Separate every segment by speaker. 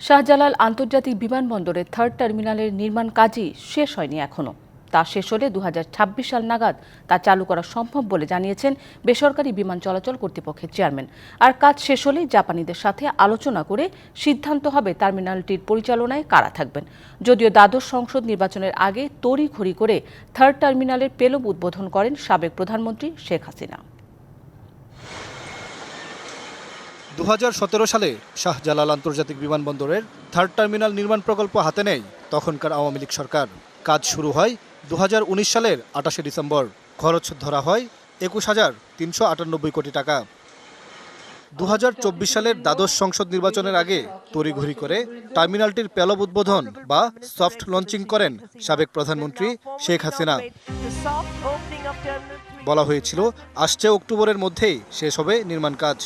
Speaker 1: শাহজালাল আন্তর্জাতিক বিমানবন্দরের থার্ড টার্মিনালের নির্মাণ কাজই শেষ হয়নি এখনো। তা শেষ হলে 2026 সাল নাগাদ তা চালু করা সম্ভব বলে জানিয়েছেন বেসরকারি বিমান চলাচল কর্তৃপক্ষের চেয়ারম্যান। আর কাজ শেষ হলে জাপানিদের সাথে আলোচনা করে সিদ্ধান্ত হবে টার্মিনালটির পরিচালনায় কারা থাকবেন। যদিও দ্বাদশ সংসদ নির্বাচনের আগে তড়িঘড়ি করে থার্ড টার্মিনালের পেলব উদ্বোধন করেন সাবেক প্রধানমন্ত্রী শেখ হাসিনা।
Speaker 2: 2017 সালে শাহজালাল আন্তর্জাতিক বিমানবন্দরের থার্ড টার্মিনাল নির্মাণ প্রকল্প হাতে নেয় তখনকার আওয়ামী লীগ সরকার। কাজ শুরু হয় 2019 সালের 28শে ডিসেম্বর। খরচ ধরা হয় 21,398 কোটি টাকা। 2024 সালের দ্বাদশ সংসদ নির্বাচনের আগে তড়িঘড়ি করে টার্মিনালটির পেলব উদ্বোধন বা সফট লঞ্চিং করেন সাবেক প্রধানমন্ত্রী শেখ হাসিনা। বলা হয়েছিল আসছে অক্টোবরের মধ্যেই শেষ হবে নির্মাণ কাজ।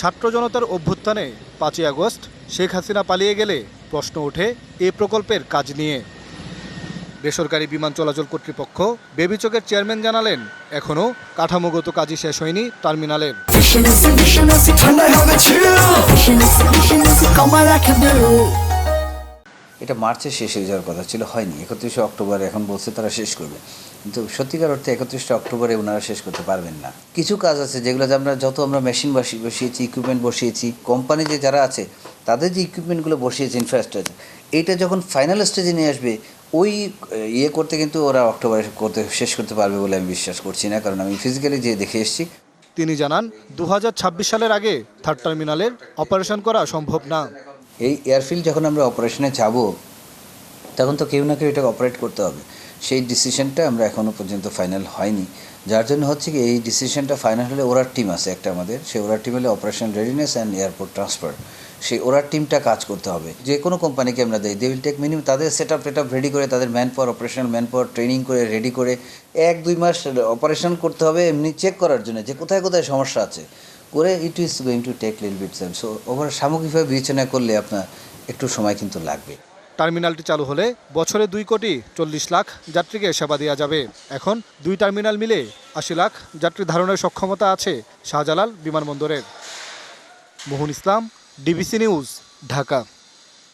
Speaker 2: ছাত্র জনতার অভ্যুত্থানে 5ই আগস্ট শেখ হাসিনা পালিয়ে গেলে প্রশ্ন ওঠে এ প্রকল্পের কাজ নিয়ে। বেসরকারি বিমান চলাচল কর্তৃপক্ষ বেবিচকের চেয়ারম্যান জানালেন, এখনও কাঠামোগত কাজই শেষ হয়নি টার্মিনালের।
Speaker 3: এটা মার্চে শেষ হয়ে যাওয়ার কথা ছিল, হয়নি। 31শে অক্টোবর এখন বলছে তারা শেষ করবে, কিন্তু সত্যিকার অর্থে 31শে অক্টোবরে ওনারা শেষ করতে পারবেন না। কিছু কাজ আছে যেগুলো আমরা মেশিন বসিয়েছি, ইকুইপমেন্ট বসিয়েছি, কোম্পানি যে যারা আছে তাদের যে ইকুইপমেন্টগুলো বসিয়েছে, ইনফ্রাস্ট্রাকচার, এইটা যখন ফাইনাল স্টেজে নিয়ে আসবে ওই করতে কিন্তু ওরা অক্টোবরে শেষ করতে পারবে বলে আমি বিশ্বাস করছি না, কারণ আমি ফিজিক্যালি যে দেখে এসেছি।
Speaker 2: তিনি জানান 2026 সালের আগে থার্ড টার্মিনালের অপারেশন করা সম্ভব না।
Speaker 3: এই এয়ারফিল্ড যখন আমরা অপারেশনে যাব তখন তো কেউ না কেউ এটাকে অপারেট করতে হবে। সেই ডিসিশনটা আমরা এখনও পর্যন্ত ফাইনাল হয়নি, যার জন্য হচ্ছে কি এই ডিসিশনটা ফাইনাল হলে ওরার টিম আছে একটা আমাদের, সেই ওরার টিম হলে operation readiness and airport transfer, সেই ওরার টিমটা কাজ করতে হবে। যে কোনো কোম্পানিকে আমরা দেই, দে উইল টেক মিনিমাম তাদের সেট আপ রেডি করে, তাদের man power, operational man power training করে রেডি করে 1-2 মাস অপারেশন করতে হবে এমনি চেক করার জন্য যে কোথায় কোথায় সমস্যা আছে করে। It is going to take little bit time. So over সামগ্রিকভাবে বিবেচনা করলে আপনার একটু সময় কিন্তু লাগবে।
Speaker 2: টার্মিনালটি চালু হলে বছরে 2,40,00,000 যাত্রীকে সেবা দেওয়া যাবে। এখন 2 টার্মিনাল মিলে 80 লাখ যাত্রী ধারণের সক্ষমতা আছে শাহজালাল বিমানবন্দরের। মোহন ইসলাম, ডিবিসি নিউজ, ঢাকা।